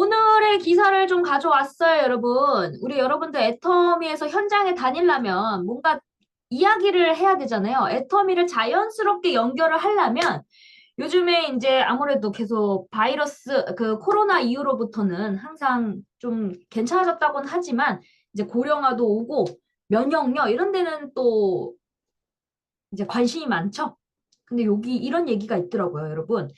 오늘의 기사를 좀 가져왔어요, 여러분. 우리 여러분들 애터미에서 현장에 다니려면 뭔가 이야기를 해야 되잖아요. 애터미를 자연스럽게 연결을 하려면 요즘에 이제 아무래도 계속 바이러스, 그 코로나 이후로부터는 항상 좀 괜찮아졌다고는 하지만 이제 고령화도 오고 면역력 이런 데는 또 이제 관심이 많죠. 근데 여기 이런 얘기가 있더라고요, 여러분.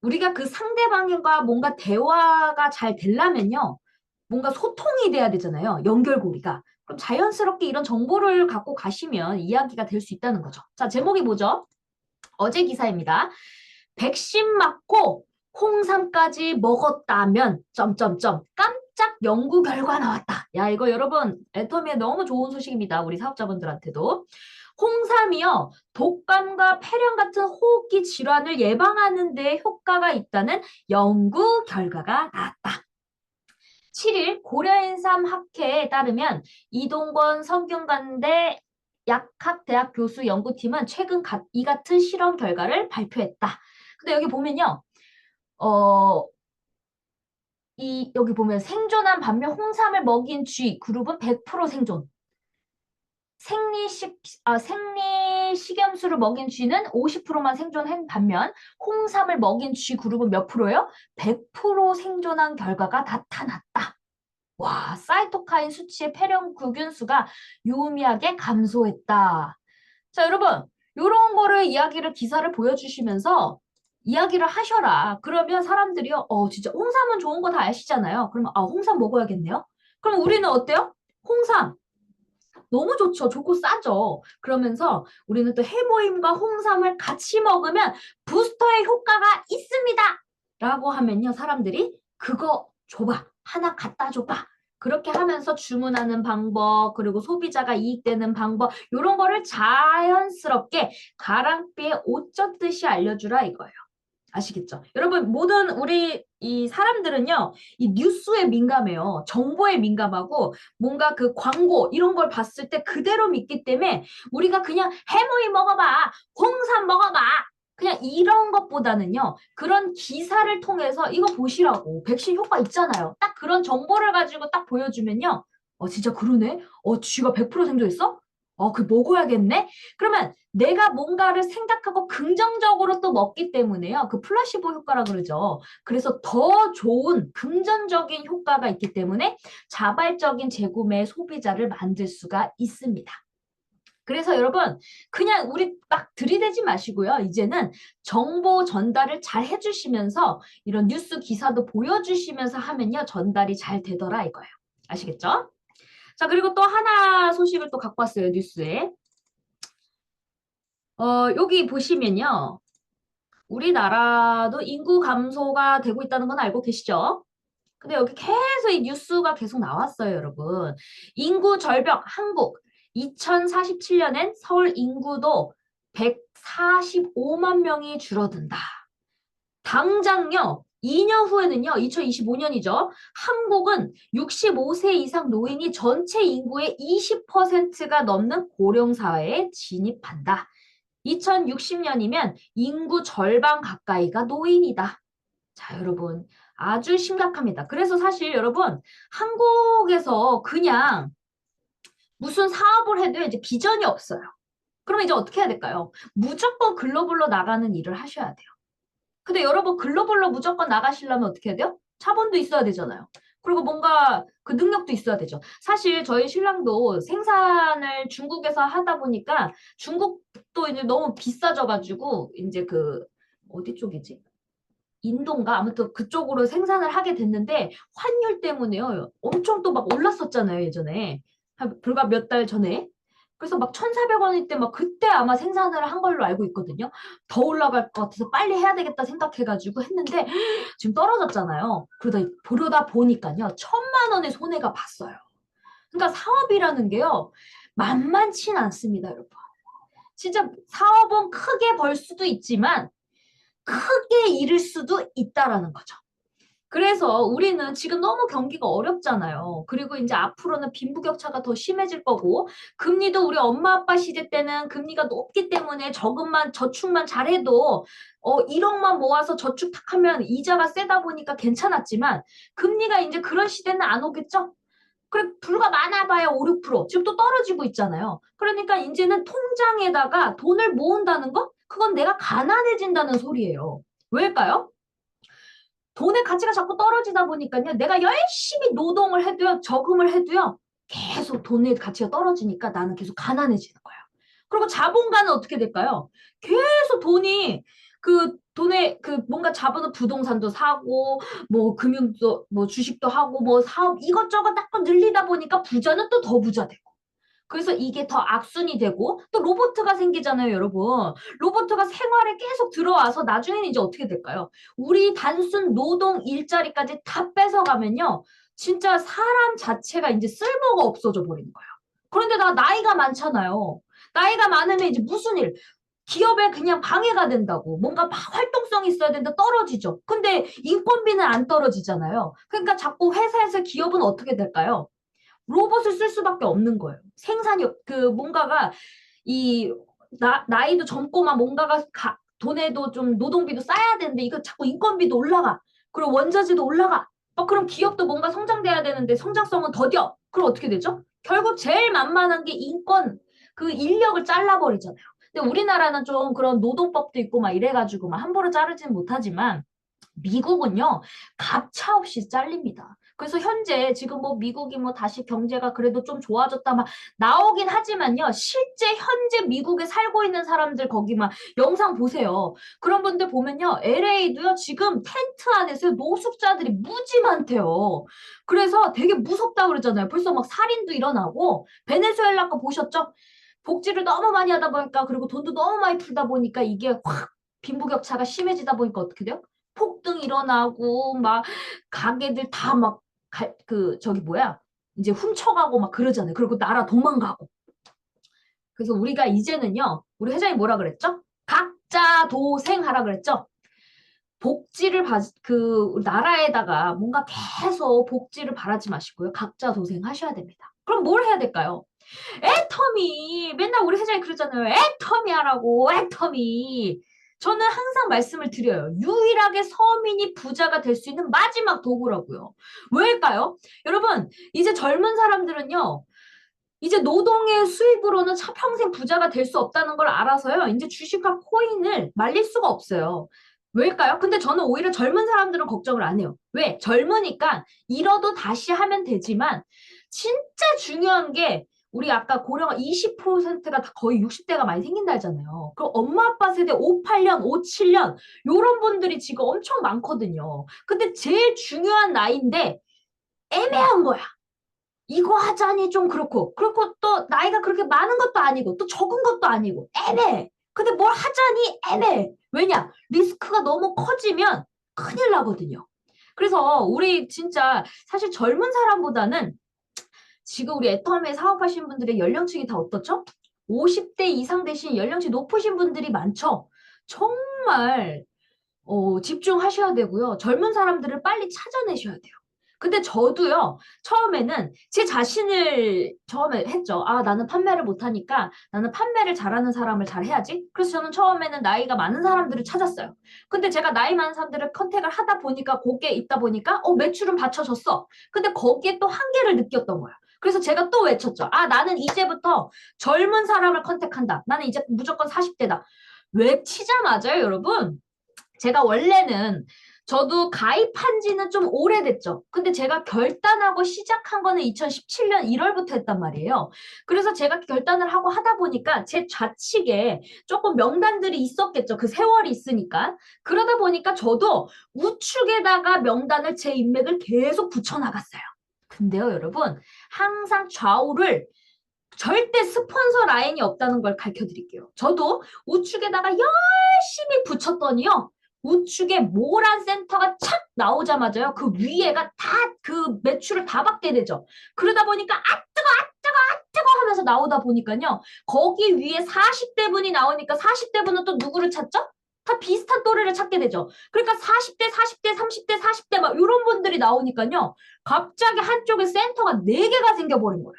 우리가 그 상대방과 뭔가 대화가 잘 되려면요. 뭔가 소통이 돼야 되잖아요. 연결고리가. 그럼 자연스럽게 이런 정보를 갖고 가시면 이야기가 될 수 있다는 거죠. 자, 제목이 뭐죠? 어제 기사입니다. 백신 맞고 홍삼까지 먹었다면 점점점 깜짝 연구 결과 나왔다. 야, 이거 여러분 애터미에 너무 좋은 소식입니다. 우리 사업자분들한테도. 홍삼이요. 독감과 폐렴 같은 호흡기 질환을 예방하는 데 효과가 있다는 연구 결과가 나왔다. 7일 고려인삼 학회에 따르면 이동건 성균관대 약학대학 교수 연구팀은 최근 이 같은 실험 결과를 발표했다. 근데 여기 보면요. 어, 여기 보면 생존한 반면 홍삼을 먹인 쥐 그룹은 100% 생존. 생리식염수를 먹인 쥐는 50%만 생존한 반면 홍삼을 먹인 쥐 그룹은 몇 프로예요? 100% 생존한 결과가 나타났다. 와, 사이토카인 수치의 폐렴구균수가 유의미하게 감소했다. 자, 여러분, 이런 거를 이야기를 기사를 보여주시면서 이야기를 하셔라. 그러면 사람들이요, 진짜 홍삼은 좋은 거 다 아시잖아요. 그러면 홍삼 먹어야겠네요. 그럼 우리는 어때요? 홍삼 너무 좋죠. 좋고 싸죠. 그러면서 우리는 또 해모임과 홍삼을 같이 먹으면 부스터의 효과가 있습니다. 라고 하면요, 사람들이 그거 줘봐. 하나 갖다 줘봐. 그렇게 하면서 주문하는 방법, 그리고 소비자가 이익되는 방법, 이런 거를 자연스럽게 가랑비에 옷 젖듯이 알려주라 이거예요. 아시겠죠? 여러분, 모든 우리 이 사람들은요, 이 뉴스에 민감해요. 정보에 민감하고, 뭔가 그 광고, 이런 걸 봤을 때 그대로 믿기 때문에 우리가 그냥 해무이 먹어봐, 홍삼 먹어봐, 그냥 이런 것보다는요, 그런 기사를 통해서 이거 보시라고, 백신 효과 있잖아요. 딱 그런 정보를 가지고 딱 보여주면요, 진짜 그러네? 쥐가 100% 생존했어? 그 먹어야겠네? 그러면 내가 뭔가를 생각하고 긍정적으로 또 먹기 때문에요. 그 플라시보 효과라 그러죠. 그래서 더 좋은 긍정적인 효과가 있기 때문에 자발적인 재구매 소비자를 만들 수가 있습니다. 그래서 여러분 그냥 우리 막 들이대지 마시고요. 이제는 정보 전달을 잘 해주시면서 이런 뉴스 기사도 보여주시면서 하면요. 전달이 잘 되더라 이거예요. 아시겠죠? 자, 그리고 또 하나 소식을 또 갖고 왔어요. 뉴스에. 여기 보시면요. 우리나라도 인구 감소가 되고 있다는 건 알고 계시죠? 근데 여기 계속 이 뉴스가 계속 나왔어요, 여러분. 인구 절벽 한국 2047년엔 서울 인구도 145만 명이 줄어든다. 당장요. 2년 후에는요. 2025년이죠. 한국은 65세 이상 노인이 전체 인구의 20%가 넘는 고령 사회에 진입한다. 2060년이면 인구 절반 가까이가 노인이다. 자, 여러분. 아주 심각합니다. 그래서 사실 여러분, 한국에서 그냥 무슨 사업을 해도 이제 비전이 없어요. 그럼 이제 어떻게 해야 될까요? 무조건 글로벌로 나가는 일을 하셔야 돼요. 근데 여러분, 글로벌로 무조건 나가시려면 어떻게 해야 돼요? 자본도 있어야 되잖아요. 그리고 뭔가 그 능력도 있어야 되죠. 사실 저희 신랑도 생산을 중국에서 하다 보니까 중국도 이제 너무 비싸져가지고 이제 그 어디 쪽이지? 인도인가? 아무튼 그쪽으로 생산을 하게 됐는데 환율 때문에요. 엄청 또 막 올랐었잖아요, 예전에. 불과 몇 달 전에. 그래서 막 1,400원일 때 막 그때 아마 생산을 한 걸로 알고 있거든요. 더 올라갈 것 같아서 빨리 해야 되겠다 생각해가지고 했는데 지금 떨어졌잖아요. 그러다 보니까요. 1,000만 원의 손해가 봤어요. 그러니까 사업이라는 게요. 만만치는 않습니다, 여러분. 진짜 사업은 크게 벌 수도 있지만 크게 잃을 수도 있다라는 거죠. 그래서 우리는 지금 너무 경기가 어렵잖아요. 그리고 이제 앞으로는 빈부격차가 더 심해질 거고, 금리도 우리 엄마 아빠 시대 때는 금리가 높기 때문에 저축만 잘해도 1억만 모아서 저축 탁 하면 이자가 세다 보니까 괜찮았지만 금리가 이제 그런 시대는 안 오겠죠? 그래, 불과 많아봐야 5, 6%. 지금 또 떨어지고 있잖아요. 그러니까 이제는 통장에다가 돈을 모은다는 거? 그건 내가 가난해진다는 소리예요. 왜일까요? 돈의 가치가 자꾸 떨어지다 보니까요. 내가 열심히 노동을 해도요, 저금을 해도요, 계속 돈의 가치가 떨어지니까 나는 계속 가난해지는 거예요. 그리고 자본가는 어떻게 될까요? 계속 돈이 돈에 뭔가 자본은 부동산도 사고 뭐 금융도 뭐 주식도 하고 뭐 사업 이것저것 딱 늘리다 보니까 부자는 또 더 부자 되고 그래서 이게 더 악순이 되고 또 로보트가 생기잖아요, 여러분. 로보트가 생활에 계속 들어와서 나중에는 이제 어떻게 될까요? 우리 단순 노동 일자리까지 다 뺏어가면요. 진짜 사람 자체가 이제 쓸모가 없어져 버리는 거예요. 그런데 나 나이가 많잖아요. 나이가 많으면 이제 무슨 일? 기업에 그냥 방해가 된다고. 뭔가 활동성이 있어야 된다 떨어지죠. 근데 인건비는 안 떨어지잖아요. 그러니까 자꾸 회사에서 기업은 어떻게 될까요? 로봇을 쓸 수밖에 없는 거예요. 생산이 뭔가가 이 나이도 젊고만 뭔가가 돈에도 좀 노동비도 쌓아야 되는데 이거 자꾸 인건비도 올라가. 그리고 원자재도 올라가. 그럼 기업도 뭔가 성장돼야 되는데 성장성은 더뎌. 그럼 어떻게 되죠? 결국 제일 만만한 게 인건 그 인력을 잘라버리잖아요. 근데 우리나라는 좀 그런 노동법도 있고 막 이래가지고 막 함부로 자르지는 못하지만 미국은요, 가차 없이 잘립니다. 그래서 현재 지금 뭐 미국이 뭐 다시 경제가 그래도 좀 좋아졌다 막 나오긴 하지만요, 실제 현재 미국에 살고 있는 사람들 거기 막 영상 보세요. 그런 분들 보면요, LA도요, 지금 텐트 안에서 노숙자들이 무지 많대요. 그래서 되게 무섭다 그러잖아요. 벌써 막 살인도 일어나고, 베네수엘라 거 보셨죠? 복지를 너무 많이 하다 보니까, 그리고 돈도 너무 많이 풀다 보니까 이게 확 빈부격차가 심해지다 보니까 어떻게 돼요? 폭등 일어나고 막 가게들 다 막 저기 뭐야 이제 훔쳐가고 막 그러잖아요. 그리고 나라 도망가고. 그래서 우리가 이제는요. 우리 회장이 뭐라 그랬죠? 각자 도생하라 그랬죠? 복지를 나라에다가 뭔가 계속 복지를 바라지 마시고요. 각자 도생하셔야 됩니다. 그럼 뭘 해야 될까요? 애터미 맨날 우리 회장이 그러잖아요. 애터미 하라고 애터미. 저는 항상 말씀을 드려요. 유일하게 서민이 부자가 될 수 있는 마지막 도구라고요. 왜일까요? 여러분 이제 젊은 사람들은요. 이제 노동의 수입으로는 평생 부자가 될 수 없다는 걸 알아서요. 이제 주식과 코인을 말릴 수가 없어요. 왜일까요? 근데 저는 오히려 젊은 사람들은 걱정을 안 해요. 왜? 젊으니까 잃어도 다시 하면 되지만 진짜 중요한 게 우리 아까 고령화 20%가 다 거의 60대가 많이 생긴다 했잖아요. 그럼 엄마 아빠 세대 58년, 57년 요런 분들이 지금 엄청 많거든요. 근데 제일 중요한 나이인데 애매한 거야. 이거 하자니 좀 그렇고 그리고 또 나이가 그렇게 많은 것도 아니고 또 적은 것도 아니고 애매해. 근데 뭘 하자니 애매해. 왜냐? 리스크가 너무 커지면 큰일 나거든요. 그래서 우리 진짜 사실 젊은 사람보다는 지금 우리 애터미에 사업하시는 분들의 연령층이 다 어떻죠? 50대 이상 되신 연령층이 높으신 분들이 많죠. 정말 집중하셔야 되고요. 젊은 사람들을 빨리 찾아내셔야 돼요. 근데 저도요, 처음에는 제 자신을 처음에 했죠. 아, 나는 판매를 못하니까 나는 판매를 잘하는 사람을 잘 해야지. 그래서 저는 처음에는 나이가 많은 사람들을 찾았어요. 근데 제가 나이 많은 사람들을 컨택을 하다 보니까 거기에 있다 보니까 매출은 받쳐졌어. 근데 거기에 또 한계를 느꼈던 거야. 그래서 제가 또 외쳤죠. 아, 나는 이제부터 젊은 사람을 컨택한다. 나는 이제 무조건 40대다. 외치자마자요, 여러분. 제가 원래는 저도 가입한 지는 좀 오래됐죠. 근데 제가 결단하고 시작한 거는 2017년 1월부터 했단 말이에요. 그래서 제가 결단을 하고 하다 보니까 제 좌측에 조금 명단들이 있었겠죠. 그 세월이 있으니까. 그러다 보니까 저도 우측에다가 명단을 제 인맥을 계속 붙여나갔어요. 근데요, 여러분, 항상 좌우를 절대 스폰서 라인이 없다는 걸 가르쳐 드릴게요. 저도 우측에다가 열심히 붙였더니요. 우측에 모란 센터가 착 나오자마자요. 그 위에가 다 그 매출을 다 받게 되죠. 그러다 보니까 아 뜨거 아 뜨거 아 뜨거 하면서 나오다 보니까요. 거기 위에 40대 분이 나오니까 40대 분은 또 누구를 찾죠? 다 비슷한 또래를 찾게 되죠. 그러니까 40대, 40대, 30대, 40대 막 이런 분들이 나오니까요. 갑자기 한쪽에 센터가 4개가 생겨버린 거예요.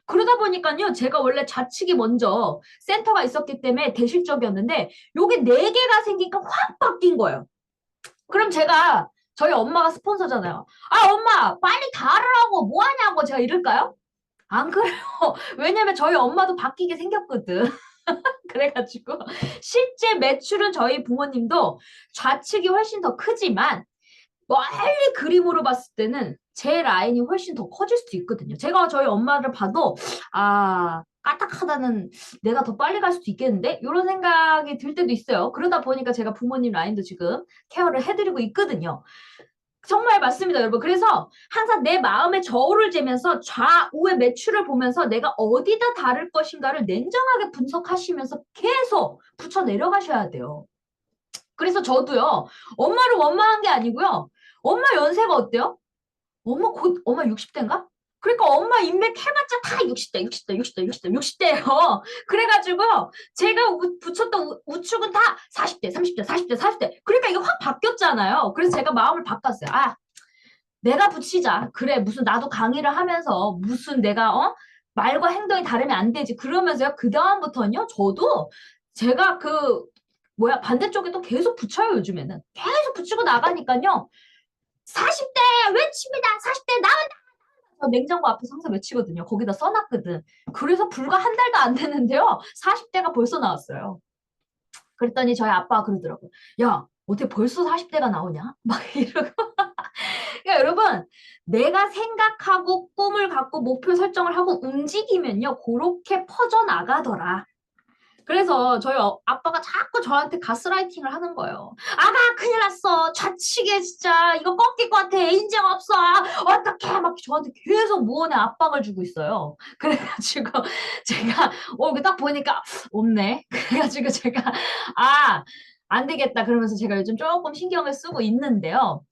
그러다 보니까요, 제가 원래 좌측이 먼저 센터가 있었기 때문에 대실적이었는데, 요게 네 개가 생기니까 확 바뀐 거예요. 그럼 제가, 저희 엄마가 스폰서잖아요. 아, 엄마, 빨리 다 하라고, 뭐 하냐고 제가 이럴까요? 안 그래요. 왜냐면 저희 엄마도 바뀌게 생겼거든. 그래가지고, 실제 매출은 저희 부모님도 좌측이 훨씬 더 크지만, 멀리 그림으로 봤을 때는 제 라인이 훨씬 더 커질 수도 있거든요. 제가 저희 엄마를 봐도 아, 까딱하다는 내가 더 빨리 갈 수도 있겠는데? 이런 생각이 들 때도 있어요. 그러다 보니까 제가 부모님 라인도 지금 케어를 해드리고 있거든요. 정말 맞습니다, 여러분. 그래서 항상 내 마음의 저울을 재면서 좌우의 매출을 보면서 내가 어디다 다를 것인가를 냉정하게 분석하시면서 계속 붙여 내려가셔야 돼요. 그래서 저도요, 엄마를 원망한 게 아니고요. 엄마 연세가 어때요? 엄마 60대인가? 그러니까 엄마 인맥 해봤자 다 60대, 60대, 60대, 60대, 60대예요. 그래가지고 제가 붙였던 우측은 다 40대, 30대, 40대, 40대. 그러니까 이게 확 바뀌었잖아요. 그래서 제가 마음을 바꿨어요. 아, 내가 붙이자. 그래, 무슨 나도 강의를 하면서 무슨 내가 말과 행동이 다르면 안 되지. 그러면서요. 그 다음부터는요. 저도 제가 반대쪽에 또 계속 붙여요, 요즘에는. 계속 붙이고 나가니까요. 40대 외칩니다. 40대 나온다. 냉장고 앞에서 항상 외치거든요. 거기다 써놨거든. 그래서 불과 한 달도 안 됐는데요. 40대가 벌써 나왔어요. 그랬더니 저희 아빠가 그러더라고요. 야, 어떻게 벌써 40대가 나오냐? 막 이러고. 그러니까 여러분, 내가 생각하고 꿈을 갖고 목표 설정을 하고 움직이면요. 그렇게 퍼져나가더라. 그래서 저희 아빠가 자꾸 저한테 가스라이팅을 하는 거예요. 아가 큰일 났어. 좌측에 진짜 이거 꺾일 것 같아. 인정 없어. 어떡해. 막 저한테 계속 무언의 압박을 주고 있어요. 그래가지고 제가 이거 딱 보니까 없네. 그래가지고 제가 아, 안 되겠다. 그러면서 제가 요즘 조금 신경을 쓰고 있는데요.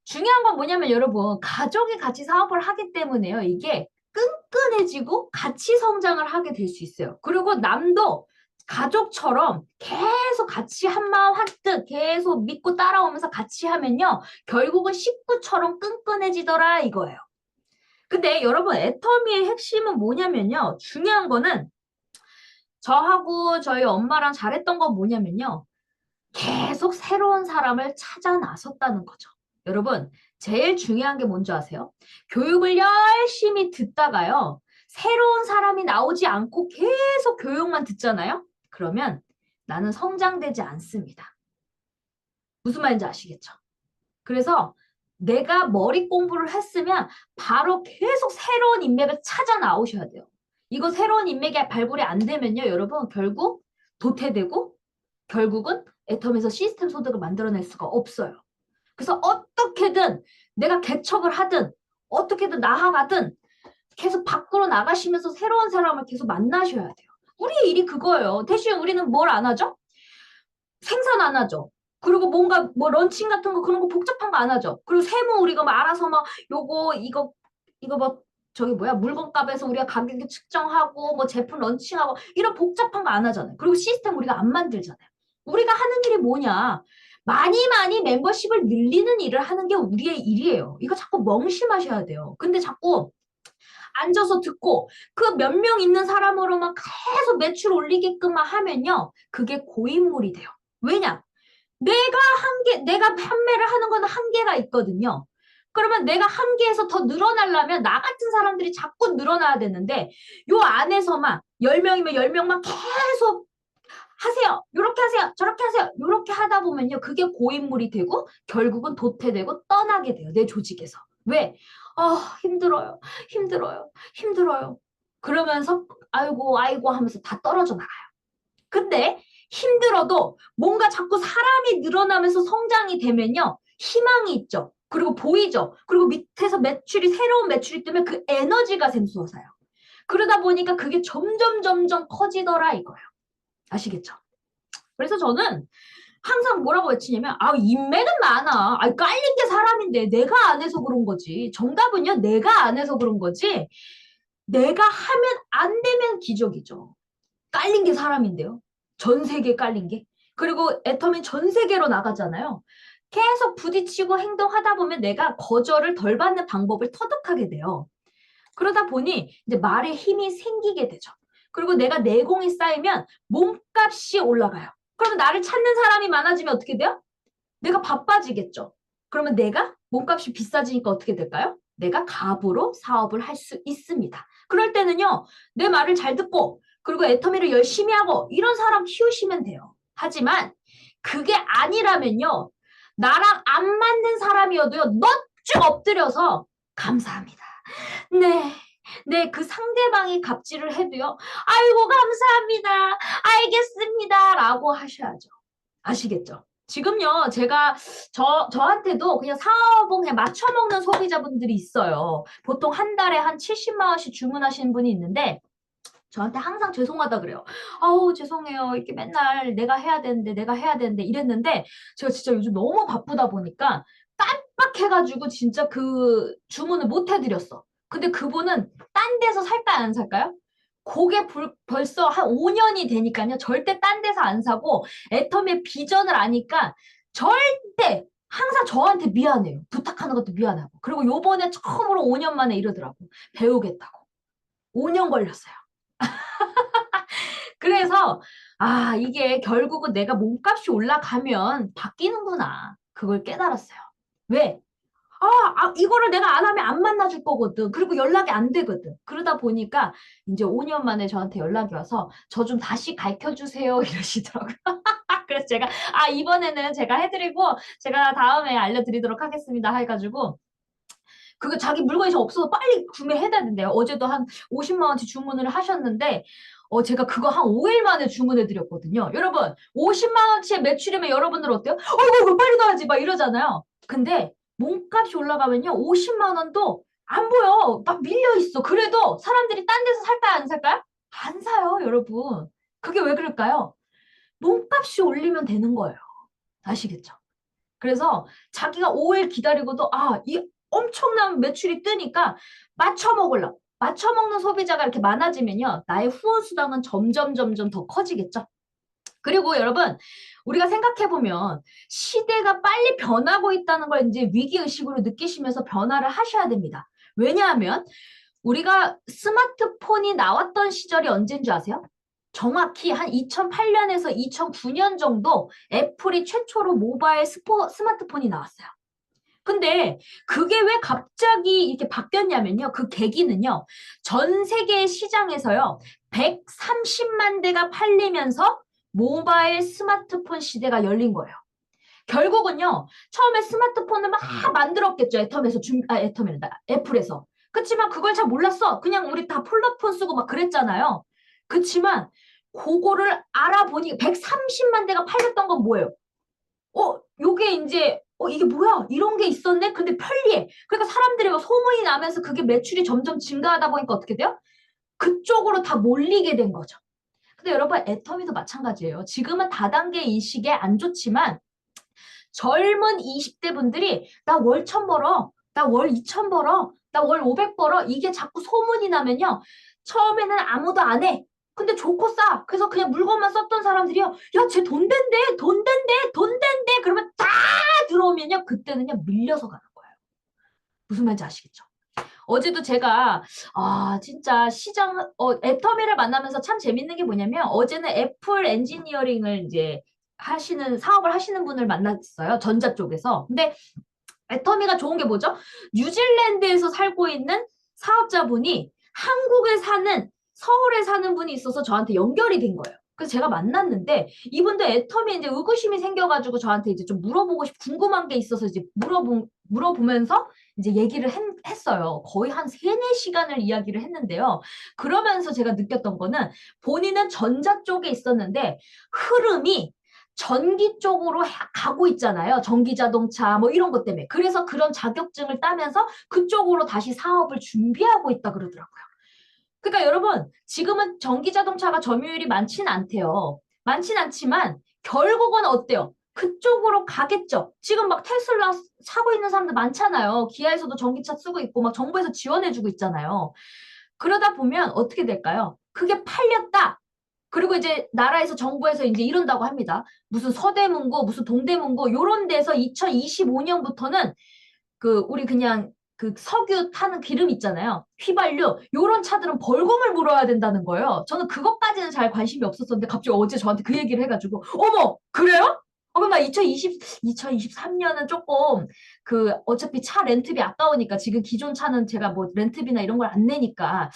중요한 건 뭐냐면 여러분, 가족이 같이 사업을 하기 때문에요. 이게 끈끈해지고 같이 성장을 하게 될 수 있어요. 그리고 남도 가족처럼 계속 같이 한마음 한뜻 계속 믿고 따라오면서 같이 하면요. 결국은 식구처럼 끈끈해지더라 이거예요. 근데 여러분, 애터미의 핵심은 뭐냐면요. 중요한 거는 저하고 저희 엄마랑 잘했던 건 뭐냐면요. 계속 새로운 사람을 찾아 나섰다는 거죠. 여러분, 제일 중요한 게 뭔지 아세요? 교육을 열심히 듣다가요. 새로운 사람이 나오지 않고 계속 교육만 듣잖아요? 그러면 나는 성장되지 않습니다. 무슨 말인지 아시겠죠? 그래서 내가 머리 공부를 했으면 바로 계속 새로운 인맥을 찾아 나오셔야 돼요. 이거 새로운 인맥이 발굴이 안 되면요, 여러분, 결국 도태되고 결국은 애텀에서 시스템 소득을 만들어낼 수가 없어요. 그래서 어떻게든 내가 개척을 하든 어떻게든 나아가든 계속 밖으로 나가시면서 새로운 사람을 계속 만나셔야 돼요. 우리의 일이 그거예요. 대신 우리는 뭘 안 하죠? 생산 안 하죠. 그리고 뭔가 뭐 런칭 같은 거 그런 거 복잡한 거 안 하죠. 그리고 세무 우리가 막 알아서 막 요거 이거 뭐 저기 뭐야 물건값에서 우리가 가격 측정하고 뭐 제품 런칭하고 이런 복잡한 거 안 하잖아요. 그리고 시스템 우리가 안 만들잖아요. 우리가 하는 일이 뭐냐? 많이 많이 멤버십을 늘리는 일을 하는 게 우리의 일이에요. 이거 자꾸 멍심하셔야 돼요. 근데 자꾸 앉아서 듣고 그 몇 명 있는 사람으로만 계속 매출 올리게끔만 하면요. 그게 고인물이 돼요. 왜냐? 내가 판매를 하는 건 한계가 있거든요. 그러면 내가 한계에서 더 늘어나려면 나 같은 사람들이 자꾸 늘어나야 되는데 요 안에서만 10명이면 10명만 계속 하세요. 요렇게 하세요. 저렇게 하세요. 요렇게 하다 보면요. 그게 고인물이 되고 결국은 도태되고 떠나게 돼요. 내 조직에서. 왜? 힘들어요. 힘들어요. 힘들어요. 그러면서 아이고 아이고 하면서 다 떨어져 나가요. 근데 힘들어도 뭔가 자꾸 사람이 늘어나면서 성장이 되면요. 희망이 있죠. 그리고 보이죠. 그리고 밑에서 새로운 매출이 뜨면 그 에너지가 샘솟아요. 그러다 보니까 그게 점점 커지더라 이거예요. 아시겠죠? 그래서 저는 항상 뭐라고 외치냐면 인맥은 많아. 깔린 게 사람인데 내가 안 해서 그런 거지. 정답은요. 내가 안 해서 그런 거지. 내가 하면 안 되면 기적이죠. 깔린 게 사람인데요. 전 세계에 깔린 게. 그리고 애터미 전 세계로 나가잖아요. 계속 부딪히고 행동하다 보면 내가 거절을 덜 받는 방법을 터득하게 돼요. 그러다 보니 이제 말에 힘이 생기게 되죠. 그리고 내가 내공이 쌓이면 몸값이 올라가요. 그러면 나를 찾는 사람이 많아지면 어떻게 돼요? 내가 바빠지겠죠. 그러면 내가 몸값이 비싸지니까 어떻게 될까요? 내가 갑으로 사업을 할 수 있습니다. 그럴 때는요, 내 말을 잘 듣고, 그리고 애터미를 열심히 하고, 이런 사람 키우시면 돼요. 하지만, 그게 아니라면요, 나랑 안 맞는 사람이어도요, 넙죽 엎드려서, 감사합니다. 네. 네, 그 상대방이 갑질을 해도요, 아이고, 감사합니다. 알겠습니다. 라고 하셔야죠. 아시겠죠? 지금요, 제가, 저한테도 그냥 사업은 그냥 맞춰먹는 소비자분들이 있어요. 보통 한 달에 한 70만 원씩 주문하시는 분이 있는데, 저한테 항상 죄송하다 그래요. 아우, 죄송해요. 이렇게 맨날 내가 해야 되는데, 내가 해야 되는데 이랬는데, 제가 진짜 요즘 너무 바쁘다 보니까 깜빡해가지고 진짜 그 주문을 못 해드렸어. 근데 그분은 딴 데서 살까요, 안 살까요? 그게 벌써 한 5년이 되니까요. 절대 딴 데서 안 사고 애터미의 비전을 아니까 절대 항상 저한테 미안해요. 부탁하는 것도 미안하고. 그리고 요번에 처음으로 5년 만에 이러더라고. 배우겠다고. 5년 걸렸어요. 그래서 아, 이게 결국은 내가 몸값이 올라가면 바뀌는구나. 그걸 깨달았어요. 왜? 이거를 내가 안 하면 안 만나줄 거거든. 그리고 연락이 안 되거든. 그러다 보니까 이제 5년 만에 저한테 연락이 와서 저 좀 다시 가르쳐 주세요. 이러시더라고요. 그래서 제가 이번에는 제가 해드리고 제가 다음에 알려드리도록 하겠습니다. 해가지고 그거 자기 물건이 좀 없어서 빨리 구매해야 되는데요. 어제도 한 50만 원치 주문을 하셨는데 제가 그거 한 5일 만에 주문해 드렸거든요. 여러분 50만 원치의 매출이면 여러분들 어때요? 이거 빨리 넣어야지 막 이러잖아요. 근데 몸값이 올라가면요 50만 원도 안 보여. 막 밀려 있어. 그래도 사람들이 딴 데서 살까요 안 살까요? 안 사요 여러분. 그게 왜 그럴까요? 몸값이 올리면 되는 거예요. 아시겠죠? 그래서 자기가 5일 기다리고도 이 엄청난 매출이 뜨니까 맞춰먹는 소비자가 이렇게 많아지면요. 나의 후원 수당은 점점 더 커지겠죠. 그리고 여러분, 우리가 생각해보면 시대가 빨리 변하고 있다는 걸 이제 위기의식으로 느끼시면서 변화를 하셔야 됩니다. 왜냐하면 우리가 스마트폰이 나왔던 시절이 언제인 줄 아세요? 정확히 한 2008년에서 2009년 정도 애플이 최초로 모바일 스마트폰이 나왔어요. 근데 그게 왜 갑자기 이렇게 바뀌었냐면요. 그 계기는요. 전 세계 시장에서요. 130만 대가 팔리면서 모바일 스마트폰 시대가 열린 거예요. 결국은요. 처음에 스마트폰을 막 만들었겠죠. 애텀이란다. 애플에서. 그치만 그걸 잘 몰랐어. 그냥 우리 다 폴더폰 쓰고 막 그랬잖아요. 그치만 그거를 알아보니 130만 대가 팔렸던 건 뭐예요? 요게 이제 이게 뭐야? 이런 게 있었네? 근데 편리해. 그러니까 사람들이 막 소문이 나면서 그게 매출이 점점 증가하다 보니까 어떻게 돼요? 그쪽으로 다 몰리게 된 거죠. 근데 여러분, 애터미도 마찬가지예요. 지금은 다단계 인식에 안 좋지만 젊은 20대 분들이 나 월 1,000 벌어. 나 월 2,000 벌어. 나 월 500 벌어. 이게 자꾸 소문이 나면요. 처음에는 아무도 안 해. 근데 좋고 싸. 그래서 그냥 물건만 썼던 사람들이요. 야, 쟤 돈 된대. 돈 된대. 돈 된대. 그러면 다 들어오면요. 그때는요. 밀려서 가는 거예요. 무슨 말인지 아시겠죠? 어제도 제가 진짜 애터미를 만나면서 참 재밌는 게 뭐냐면 어제는 애플 엔지니어링을 이제 사업을 하시는 분을 만났어요. 전자 쪽에서. 근데 애터미가 좋은 게 뭐죠? 뉴질랜드에서 살고 있는 사업자분이 서울에 사는 분이 있어서 저한테 연결이 된 거예요. 그래서 제가 만났는데 이분도 애터미 이제 의구심이 생겨가지고 저한테 이제 좀 궁금한 게 있어서 이제 물어보면서 이제 얘기를 했어요. 거의 한 3, 4시간을 이야기를 했는데요. 그러면서 제가 느꼈던 거는 본인은 전자 쪽에 있었는데 흐름이 전기 쪽으로 가고 있잖아요. 전기 자동차 뭐 이런 것 때문에. 그래서 그런 자격증을 따면서 그쪽으로 다시 사업을 준비하고 있다 그러더라고요. 그러니까 여러분, 지금은 전기 자동차가 점유율이 많지는 않대요. 많지는 않지만 결국은 어때요? 그쪽으로 가겠죠. 지금 막 테슬라 사고 있는 사람들 많잖아요. 기아에서도 전기차 쓰고 있고 막 정부에서 지원해주고 있잖아요. 그러다 보면 어떻게 될까요? 그게 팔렸다. 그리고 이제 나라에서 정부에서 이제 이런다고 합니다. 무슨 서대문구, 무슨 동대문구 요런 데서 2025년부터는 우리 그냥 그 석유 타는 기름 있잖아요. 휘발유. 요런 차들은 벌금을 물어야 된다는 거예요. 저는 그것까지는 잘 관심이 없었었는데 갑자기 어제 저한테 그 얘기를 해가지고 어머 그래요? 그럼 나 2023년은 조금 그 어차피 차 렌트비 아까우니까 지금 기존 차는 제가 뭐 렌트비나 이런 걸 안 내니까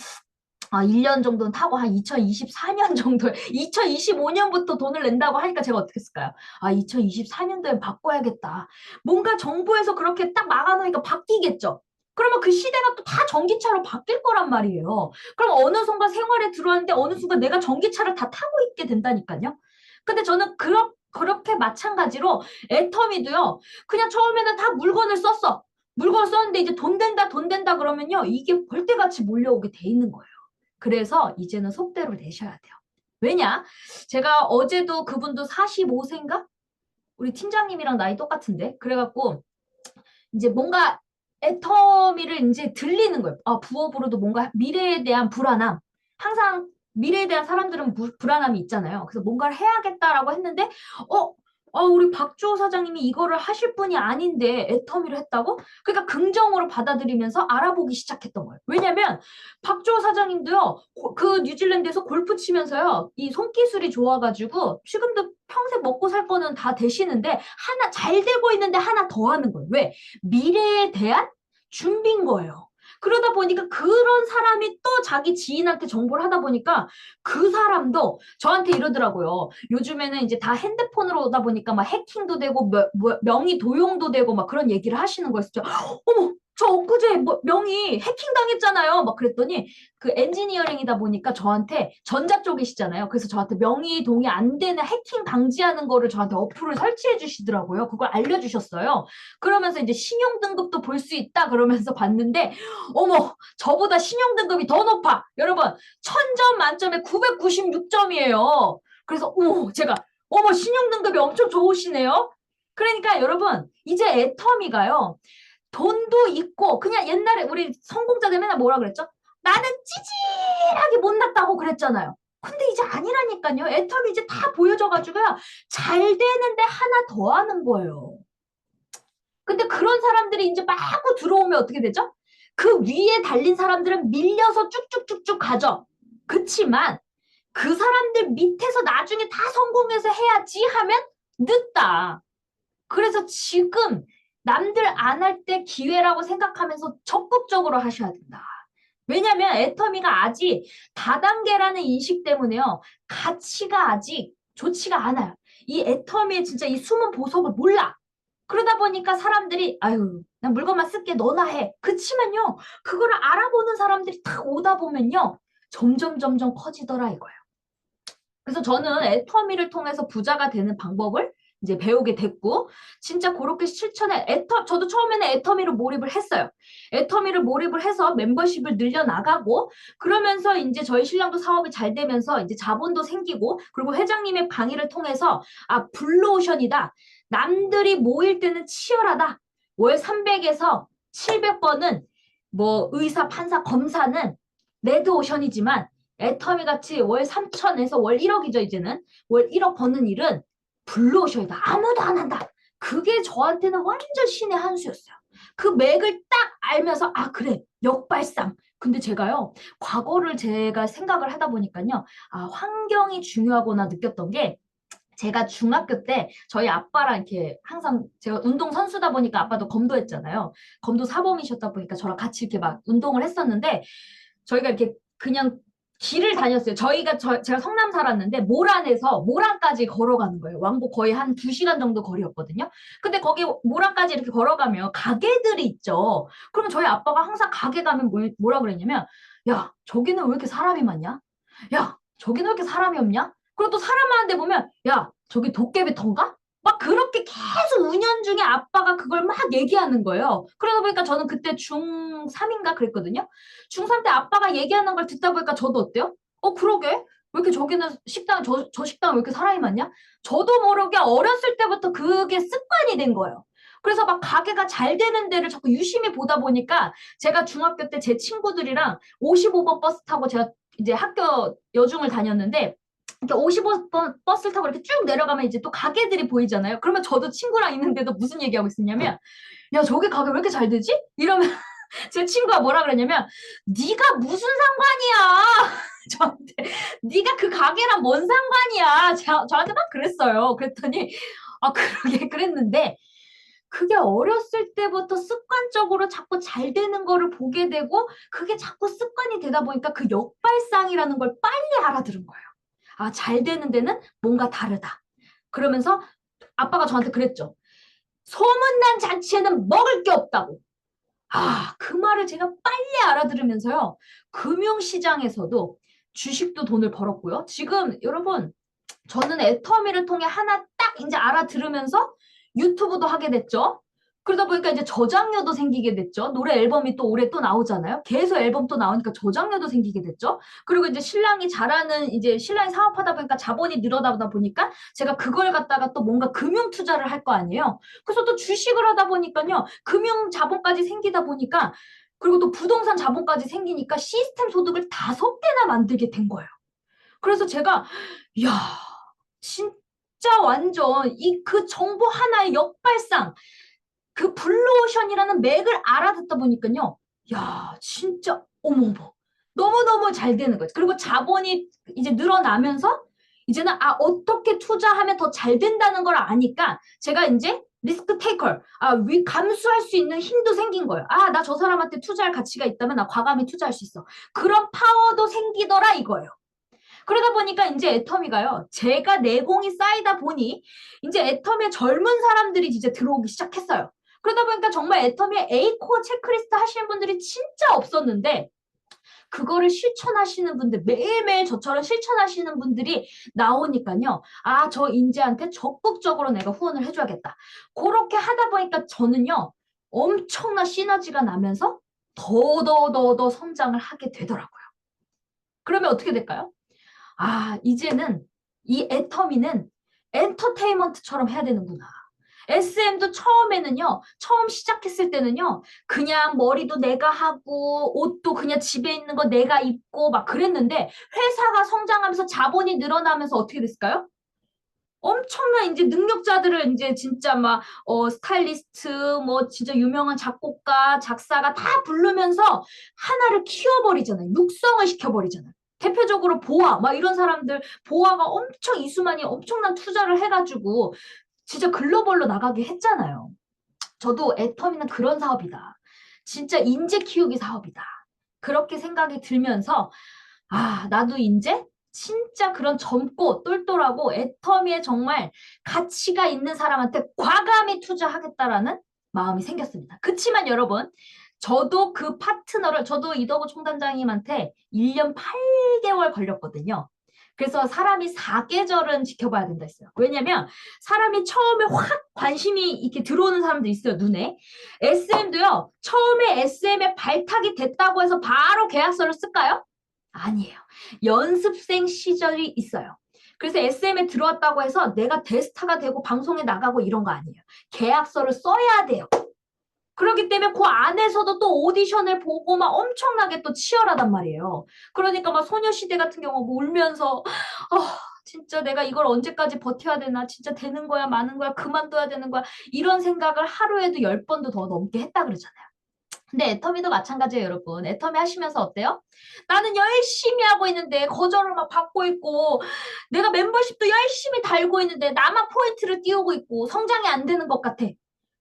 1년 정도는 타고 한 2024년 정도, 2025년부터 돈을 낸다고 하니까 제가 어떻게 했을까요? 2024년도에 바꿔야겠다. 뭔가 정부에서 그렇게 딱 막아놓으니까 바뀌겠죠? 그러면 그 시대가 또 다 전기차로 바뀔 거란 말이에요. 그럼 어느 순간 생활에 들어왔는데 어느 순간 내가 전기차를 다 타고 있게 된다니까요. 근데 저는 그렇게 마찬가지로 애터미도요, 그냥 처음에는 다 물건을 썼어. 물건 썼는데 이제 돈 된다, 돈 된다 그러면요, 이게 벌떼같이 몰려오게 돼 있는 거예요. 그래서 이제는 속대로 내셔야 돼요. 왜냐? 제가 어제도 그분도 45세인가? 우리 팀장님이랑 나이 똑같은데? 그래갖고 이제 뭔가 애터미를 이제 들리는 거예요. 부업으로도 뭔가 미래에 대한 불안함. 항상 미래에 대한 사람들은 불안함이 있잖아요. 그래서 뭔가를 해야겠다라고 했는데, 어, 우리 박주호 사장님이 이거를 하실 분이 아닌데 애터미를 했다고? 그러니까 긍정으로 받아들이면서 알아보기 시작했던 거예요. 왜냐면 박주호 사장님도요, 그 뉴질랜드에서 골프 치면서요, 이 손기술이 좋아가지고 지금도 평생 먹고 살 거는 다 되시는데 하나 잘 되고 있는데 하나 더 하는 거예요. 왜? 미래에 대한 준비인 거예요. 그러다 보니까 그런 사람이 또 자기 지인한테 정보를 하다 보니까 그 사람도 저한테 이러더라고요. 요즘에는 이제 다 핸드폰으로 오다 보니까 막 해킹도 되고 명의 도용도 되고 막 그런 얘기를 하시는 거였죠. 어머, 저 엊그제 명의 해킹 당했잖아요. 막 그랬더니 그 엔지니어링이다 보니까 저한테 전자 쪽이시잖아요. 그래서 저한테 명의 동의 안 되는 해킹 방지하는 거를 저한테 어플을 설치해 주시더라고요. 그걸 알려주셨어요. 그러면서 이제 신용 등급도 볼 수 있다 그러면서 봤는데 어머 저보다 신용 등급이 더 높아. 여러분 1000점 만점에 996점이에요. 그래서 제가 어머 신용 등급이 엄청 좋으시네요. 그러니까 여러분 이제 애터미가요. 돈도 있고 그냥 옛날에 우리 성공자들 맨날 뭐라 그랬죠? 나는 찌질하게 못났다고 그랬잖아요. 근데 이제 아니라니까요. 애터미 이제 다 보여줘가지고요. 잘 되는데 하나 더 하는 거예요. 근데 그런 사람들이 이제 마구 들어오면 어떻게 되죠? 그 위에 달린 사람들은 밀려서 쭉쭉쭉쭉 가죠. 그치만 그 사람들 밑에서 나중에 다 성공해서 해야지 하면 늦다. 그래서 지금 남들 안 할 때 기회라고 생각하면서 적극적으로 하셔야 된다. 왜냐면 애터미가 아직 다단계라는 인식 때문에요. 가치가 아직 좋지가 않아요. 이 애터미의 진짜 이 숨은 보석을 몰라. 그러다 보니까 사람들이 아유 난 물건만 쓸게 너나 해. 그치만요. 그거를 알아보는 사람들이 탁 오다 보면요. 점점 커지더라 이거예요. 그래서 저는 애터미를 통해서 부자가 되는 방법을 이제 배우게 됐고, 진짜 그렇게 실천해, 저도 처음에는 애터미로 몰입을 했어요. 애터미를 몰입을 해서 멤버십을 늘려나가고, 그러면서 이제 저희 신랑도 사업이 잘 되면서 이제 자본도 생기고, 그리고 회장님의 강의를 통해서, 블루오션이다. 남들이 모일 때는 치열하다. 월 300에서 700번은 뭐 의사, 판사, 검사는 레드오션이지만, 애터미 같이 월 3천에서 월 1억이죠, 이제는. 월 1억 버는 일은 블루오션이다. 아무도 안 한다. 그게 저한테는 완전 신의 한 수였어요. 그 맥을 딱 알면서, 그래, 역발상. 근데 제가요, 과거를 제가 생각을 하다 보니까요, 환경이 중요하구나 느꼈던 게, 제가 중학교 때 저희 아빠랑 이렇게 항상 제가 운동 선수다 보니까 아빠도 검도했잖아요. 검도 사범이셨다 보니까 저랑 같이 이렇게 막 운동을 했었는데 저희가 이렇게 그냥 길을 다녔어요. 제가 성남 살았는데 모란에서 모란까지 걸어가는 거예요. 왕복 거의 한 2시간 정도 거리였거든요. 근데 거기 모란까지 이렇게 걸어가면 가게들이 있죠. 그러면 저희 아빠가 항상 가게 가면 뭐라 그랬냐면 야, 저기는 왜 이렇게 사람이 많냐? 야, 저기는 왜 이렇게 사람이 없냐? 그리고 또 사람 많은데 보면 야, 저기 도깨비터인가? 막 그렇게 계속 운연 중에 아빠가 그걸 막 얘기하는 거예요. 그러다 보니까 저는 그때 중3인가 그랬거든요. 중3 때 아빠가 얘기하는 걸 듣다 보니까 저도 어때요? 그러게. 왜 이렇게 저기는 저 식당 왜 이렇게 사람이 많냐? 저도 모르게 어렸을 때부터 그게 습관이 된 거예요. 그래서 막 가게가 잘 되는 데를 자꾸 유심히 보다 보니까 제가 중학교 때 제 친구들이랑 55번 버스 타고 제가 이제 학교 여중을 다녔는데 이렇게 55번 버스를 타고 이렇게 쭉 내려가면 이제 또 가게들이 보이잖아요. 그러면 저도 친구랑 있는데도 무슨 얘기하고 있었냐면 야, 저기 가게 왜 이렇게 잘 되지? 이러면 제 친구가 뭐라 그랬냐면 네가 무슨 상관이야. 저한테 네가 그 가게랑 뭔 상관이야. 저한테 막 그랬어요. 그랬더니 아 그러게 그랬는데 그게 어렸을 때부터 습관적으로 자꾸 잘 되는 거를 보게 되고 그게 자꾸 습관이 되다 보니까 그 역발상이라는 걸 빨리 알아들은 거예요. 아, 잘 되는 데는 뭔가 다르다. 그러면서 아빠가 저한테 그랬죠. 소문난 잔치에는 먹을 게 없다고. 아, 그 말을 제가 빨리 알아들으면서요. 금융시장에서도 주식도 돈을 벌었고요. 지금 여러분, 저는 애터미를 통해 하나 딱 이제 알아들으면서 유튜브도 하게 됐죠. 그러다 보니까 이제 저장료도 생기게 됐죠. 노래 앨범이 또 올해 또 나오잖아요. 계속 앨범 또 나오니까 저장료도 생기게 됐죠. 그리고 이제 신랑이 잘하는 이제 신랑이 사업하다 보니까 자본이 늘어나다 보니까 제가 그걸 갖다가 또 뭔가 금융 투자를 할 거 아니에요. 그래서 또 주식을 하다 보니까요. 금융 자본까지 생기다 보니까 그리고 또 부동산 자본까지 생기니까 시스템 소득을 5개나 만들게 된 거예요. 그래서 제가 야 진짜 완전 이 그 정보 하나의 역발상 그 블루오션이라는 맥을 알아듣다 보니까요. 야 진짜 어머머 너무너무 잘 되는 거죠. 그리고 자본이 이제 늘어나면서 이제는 아 어떻게 투자하면 더 잘 된다는 걸 아니까 제가 이제 리스크 테이커 감수할 수 있는 힘도 생긴 거예요. 아 나 저 사람한테 투자할 가치가 있다면 나 과감히 투자할 수 있어. 그런 파워도 생기더라 이거예요. 그러다 보니까 이제 애터미가요. 제가 내공이 쌓이다 보니 이제 애터미에 젊은 사람들이 이제 들어오기 시작했어요. 그러다 보니까 정말 애터미에 A코어 체크리스트 하시는 분들이 진짜 없었는데 그거를 실천하시는 분들, 매일매일 저처럼 실천하시는 분들이 나오니까요. 아, 저 인재한테 적극적으로 내가 후원을 해줘야겠다. 그렇게 하다 보니까 저는요. 엄청난 시너지가 나면서 더 성장을 하게 되더라고요. 그러면 어떻게 될까요? 아, 이제는 이 애터미는 엔터테인먼트처럼 해야 되는구나. SM도 처음에는요, 처음 시작했을 때는요, 그냥 머리도 내가 하고, 옷도 그냥 집에 있는 거 내가 입고 막 그랬는데, 회사가 성장하면서 자본이 늘어나면서 어떻게 됐을까요? 엄청난 이제 능력자들을 이제 진짜 막, 스타일리스트, 뭐 진짜 유명한 작곡가, 작사가 다 부르면서 하나를 키워버리잖아요. 육성을 시켜버리잖아요. 대표적으로 보아, 막 이런 사람들, 보아가 엄청 이수만이 엄청난 투자를 해가지고 진짜 글로벌로 나가게 했잖아요. 저도 애터미는 그런 사업이다. 진짜 인재 키우기 사업이다. 그렇게 생각이 들면서 아, 나도 이제 진짜 그런 젊고 똘똘하고 애터미에 정말 가치가 있는 사람한테 과감히 투자하겠다라는 마음이 생겼습니다. 그치만 여러분, 저도 그 파트너를, 저도 이덕우 총단장님한테 1년 8개월 걸렸거든요. 그래서 사람이 4계절은 지켜봐야 된다 했어요. 왜냐면 사람이 처음에 확 관심이 이렇게 들어오는 사람들 있어요, 눈에. SM도요, 처음에 SM에 발탁이 됐다고 해서 바로 계약서를 쓸까요? 아니에요. 연습생 시절이 있어요. 그래서 SM에 들어왔다고 해서 내가 대스타가 되고 방송에 나가고 이런 거 아니에요. 계약서를 써야 돼요. 그렇기 때문에 그 안에서도 또 오디션을 보고 막 엄청나게 또 치열하단 말이에요. 그러니까 막 소녀시대 같은 경우 뭐 울면서 진짜 내가 이걸 언제까지 버텨야 되나 진짜 되는 거야 마는 거야 그만둬야 되는 거야 이런 생각을 하루에도 10번도 더 넘게 했다 그러잖아요. 근데 애터미도 마찬가지예요, 여러분. 애터미 하시면서 어때요? 나는 열심히 하고 있는데 거절을 막 받고 있고 내가 멤버십도 열심히 달고 있는데 나만 포인트를 띄우고 있고 성장이 안 되는 것 같아.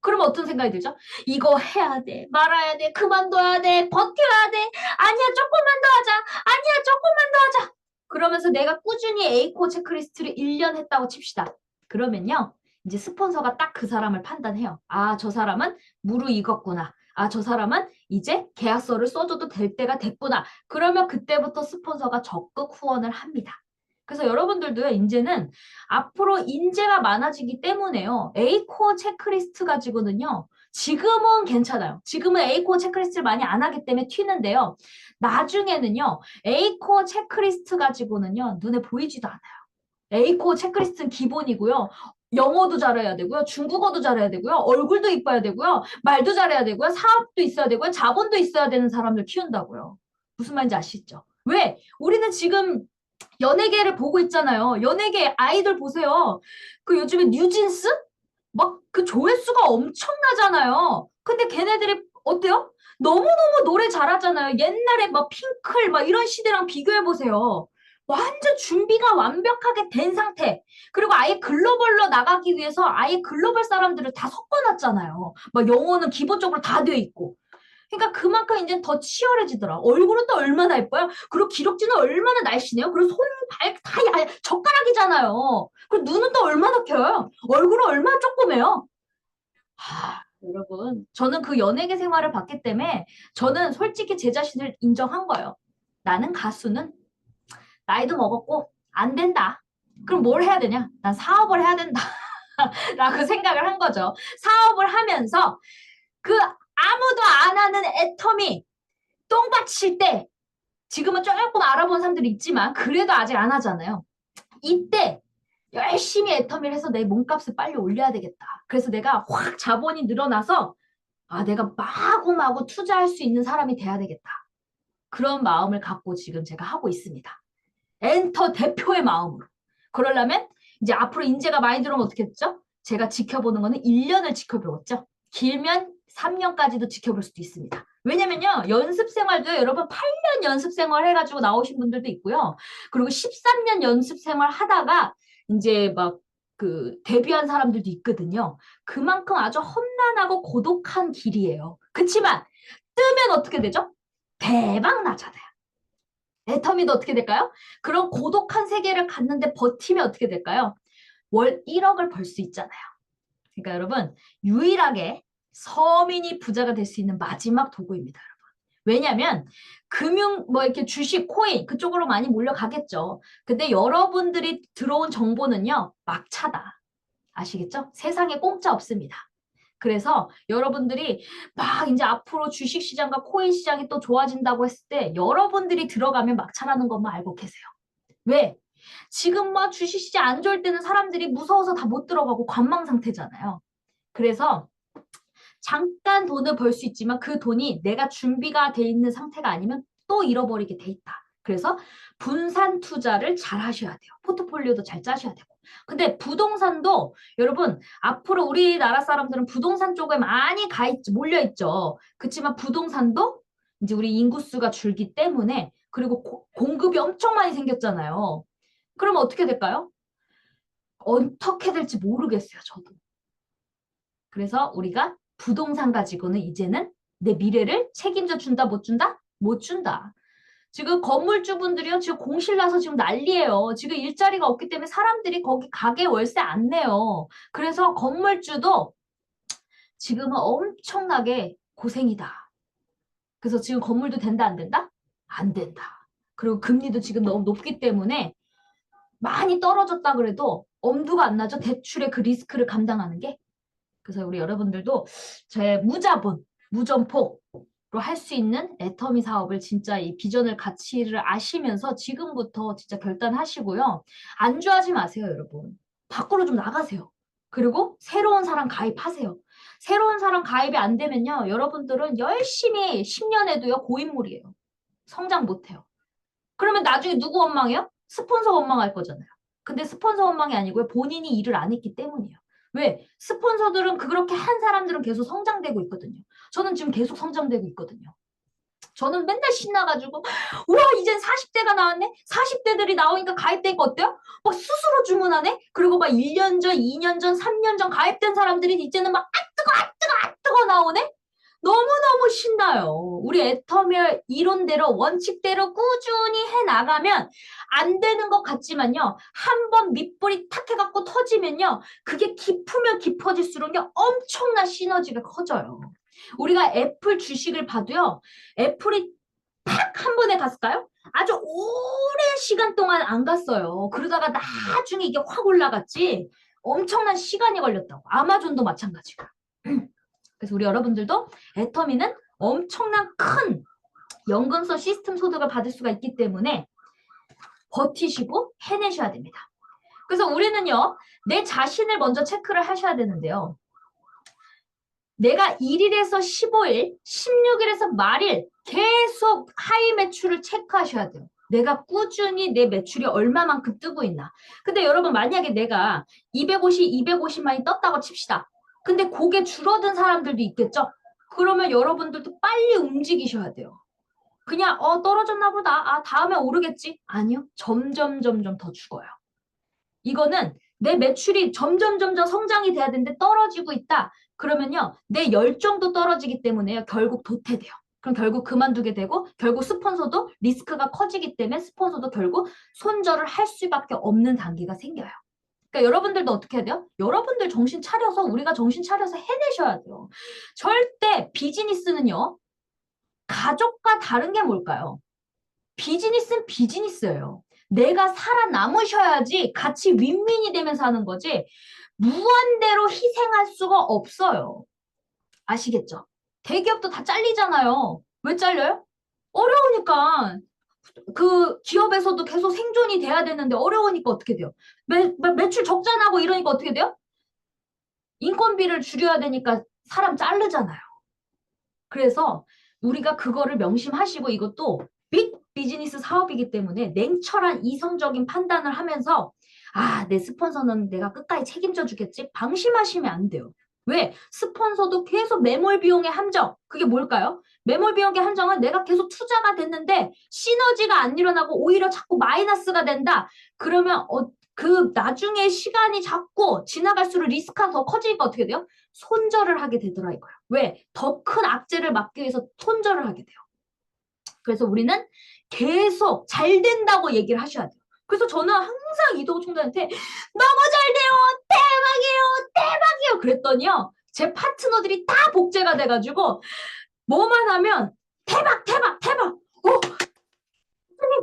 그러면 어떤 생각이 들죠? 이거 해야 돼, 말아야 돼, 그만둬야 돼, 버텨야 돼. 아니야, 조금만 더 하자. 아니야, 조금만 더 하자. 그러면서 내가 꾸준히 A코 체크리스트를 1년 했다고 칩시다. 그러면요. 이제 스폰서가 딱 그 사람을 판단해요. 아, 저 사람은 무르익었구나. 아, 저 사람은 이제 계약서를 써줘도 될 때가 됐구나. 그러면 그때부터 스폰서가 적극 후원을 합니다. 그래서 여러분들도요, 이제는 앞으로 인재가 많아지기 때문에요. A코어 체크리스트 가지고는요, 지금은 괜찮아요. 지금은 A코어 체크리스트를 많이 안 하기 때문에 튀는데요. 나중에는요, A코어 체크리스트 가지고는요, 눈에 보이지도 않아요. A코어 체크리스트는 기본이고요. 영어도 잘해야 되고요. 중국어도 잘해야 되고요. 얼굴도 이뻐야 되고요. 말도 잘해야 되고요. 사업도 있어야 되고요. 자본도 있어야 되는 사람들 키운다고요. 무슨 말인지 아시죠? 왜? 우리는 지금 연예계를 보고 있잖아요. 연예계 아이돌 보세요. 그 요즘에 뉴진스? 막 그 조회수가 엄청나잖아요. 근데 걔네들이 어때요? 너무너무 노래 잘하잖아요. 옛날에 막 핑클 막 이런 시대랑 비교해 보세요. 완전 준비가 완벽하게 된 상태. 그리고 아예 글로벌로 나가기 위해서 아예 글로벌 사람들을 다 섞어놨잖아요. 막 영어는 기본적으로 다 돼 있고. 그러니까 그만큼 이제 더 치열해지더라. 얼굴은 또 얼마나 예뻐요? 그리고 기럭지는 얼마나 날씬해요? 그리고 손, 발, 다 젓가락이잖아요. 그리고 눈은 또 얼마나 켜요? 얼굴은 얼마나 조그매요? 여러분, 저는 그 연예계 생활을 봤기 때문에 저는 솔직히 제 자신을 인정한 거예요. 나는 가수는 나이도 먹었고 안 된다. 그럼 뭘 해야 되냐? 난 사업을 해야 된다. 라고 생각을 한 거죠. 사업을 하면서 그 아무도 안 하는 애터미 똥밭일 때 지금은 조금 알아본 사람들이 있지만 그래도 아직 안 하잖아요. 이때 열심히 애터미를 해서 내 몸값을 빨리 올려야 되겠다. 그래서 내가 확 자본이 늘어나서 내가 마구마구 투자할 수 있는 사람이 돼야 되겠다. 그런 마음을 갖고 지금 제가 하고 있습니다. 엔터 대표의 마음으로. 그러려면 이제 앞으로 인재가 많이 들어오면 어떻게 됐죠? 제가 지켜보는 거는 1년을 지켜보겠죠. 길면 3년까지도 지켜볼 수도 있습니다. 왜냐면요, 연습 생활도 여러분 8년 연습 생활 해가지고 나오신 분들도 있고요. 그리고 13년 연습 생활 하다가 이제 막 데뷔한 사람들도 있거든요. 그만큼 아주 험난하고 고독한 길이에요. 그치만 뜨면 어떻게 되죠? 대박 나잖아요. 애터미도 어떻게 될까요? 그런 고독한 세계를 갔는데 버티면 어떻게 될까요? 월 1억을 벌 수 있잖아요. 그러니까 여러분, 유일하게 서민이 부자가 될 수 있는 마지막 도구입니다, 여러분. 왜냐면 뭐 이렇게 주식, 코인 그쪽으로 많이 몰려가겠죠. 근데 여러분들이 들어온 정보는요, 막차다. 아시겠죠? 세상에 공짜 없습니다. 그래서 여러분들이 막 이제 앞으로 주식 시장과 코인 시장이 또 좋아진다고 했을 때 여러분들이 들어가면 막차라는 것만 알고 계세요. 왜? 지금 막 주식 시장 안 좋을 때는 사람들이 무서워서 다 못 들어가고 관망 상태잖아요. 그래서 잠깐 돈을 벌 수 있지만 그 돈이 내가 준비가 돼 있는 상태가 아니면 또 잃어버리게 돼 있다. 그래서 분산 투자를 잘 하셔야 돼요. 포트폴리오도 잘 짜셔야 되고. 근데 부동산도 여러분 앞으로 우리나라 사람들은 부동산 쪽에 많이 몰려 있죠. 그렇지만 부동산도 이제 우리 인구수가 줄기 때문에 그리고 공급이 엄청 많이 생겼잖아요. 그러면 어떻게 될까요? 어떻게 될지 모르겠어요, 저도. 그래서 우리가 부동산 가지고는 이제는 내 미래를 책임져 준다, 못 준다? 못 준다. 지금 건물주분들이요, 지금 공실 나서 지금 난리예요. 지금 일자리가 없기 때문에 사람들이 거기 가게 월세 안 내요. 그래서 건물주도 지금은 엄청나게 고생이다. 그래서 지금 건물도 된다, 안 된다? 안 된다. 그리고 금리도 지금 너무 높기 때문에 많이 떨어졌다 그래도 엄두가 안 나죠. 대출의 그 리스크를 감당하는 게. 그래서 우리 여러분들도 제 무자본, 무점포로 할 수 있는 애터미 사업을 진짜 이 비전을 가치를 아시면서 지금부터 진짜 결단하시고요. 안주하지 마세요, 여러분. 밖으로 좀 나가세요. 그리고 새로운 사람 가입하세요. 새로운 사람 가입이 안 되면요. 여러분들은 열심히 10년에도요, 고인물이에요. 성장 못해요. 그러면 나중에 누구 원망해요? 스폰서 원망할 거잖아요. 근데 스폰서 원망이 아니고요. 본인이 일을 안 했기 때문이에요. 왜? 스폰서들은 그렇게 한 사람들은 계속 성장되고 있거든요. 저는 지금 계속 성장되고 있거든요. 저는 맨날 신나가지고 우와 이젠 40대가 나왔네? 40대들이 나오니까 가입되니까 어때요? 막 스스로 주문하네? 그리고 막 1년 전, 2년 전, 3년 전 가입된 사람들이 이제는 막 아 뜨거 나오네? 너무너무 신나요. 우리 애터미의 이론대로 원칙대로 꾸준히 해나가면 안 되는 것 같지만요. 한 번 밑불이 탁 해갖고 터지면요. 그게 깊으면 깊어질수록요. 엄청난 시너지가 커져요. 우리가 애플 주식을 봐도요. 애플이 탁 한 번에 갔을까요? 아주 오랜 시간 동안 안 갔어요. 그러다가 나중에 이게 확 올라갔지. 엄청난 시간이 걸렸다고. 아마존도 마찬가지고. 그래서 우리 여러분들도 애터미는 엄청난 큰 연금성 시스템 소득을 받을 수가 있기 때문에 버티시고 해내셔야 됩니다. 그래서 우리는요. 내 자신을 먼저 체크를 하셔야 되는데요. 내가 1일에서 15일, 16일에서 말일 계속 하이 매출을 체크하셔야 돼요. 내가 꾸준히 내 매출이 얼마만큼 뜨고 있나. 근데 여러분 만약에 내가 250, 250만이 떴다고 칩시다. 근데 그게 줄어든 사람들도 있겠죠? 그러면 여러분들도 빨리 움직이셔야 돼요. 그냥 떨어졌나 보다. 아, 다음에 오르겠지. 아니요. 점점 더 죽어요. 이거는 내 매출이 점점 성장이 돼야 되는데 떨어지고 있다. 그러면요. 내 열정도 떨어지기 때문에 결국 도태돼요. 그럼 결국 그만두게 되고 결국 스폰서도 리스크가 커지기 때문에 스폰서도 결국 손절을 할 수밖에 없는 단계가 생겨요. 그러니까 여러분들도 어떻게 해야 돼요? 여러분들 정신 차려서 우리가 정신 차려서 해내셔야 돼요. 절대 비즈니스는요. 가족과 다른 게 뭘까요? 비즈니스는 비즈니스예요. 내가 살아남으셔야지 같이 윈윈이 되면서 하는 거지 무한대로 희생할 수가 없어요. 아시겠죠? 대기업도 다 잘리잖아요. 왜 잘려요? 어려우니까. 그 기업에서도 계속 생존이 돼야 되는데 어려우니까 어떻게 돼요? 매출 적자나고 이러니까 어떻게 돼요? 인건비를 줄여야 되니까 사람 자르잖아요. 그래서 우리가 그거를 명심하시고 이것도 빅 비즈니스 사업이기 때문에 냉철한 이성적인 판단을 하면서 아, 내 스폰서는 내가 끝까지 책임져 주겠지? 방심하시면 안 돼요. 왜? 스폰서도 계속 매몰 비용의 함정. 그게 뭘까요? 매몰 비용의 함정은 내가 계속 투자가 됐는데 시너지가 안 일어나고 오히려 자꾸 마이너스가 된다. 그러면 그 나중에 시간이 자꾸 지나갈수록 리스크가 더 커지니까 어떻게 돼요? 손절을 하게 되더라 이거야. 왜? 더 큰 악재를 막기 위해서 손절을 하게 돼요. 그래서 우리는 계속 잘 된다고 얘기를 하셔야 돼요. 그래서 저는 항상 이도우 총장한테 너무 잘 돼요. 대박이에요. 대박이에요. 그랬더니요. 제 파트너들이 다 복제가 돼가지고 뭐만 하면 대박 대박 대박.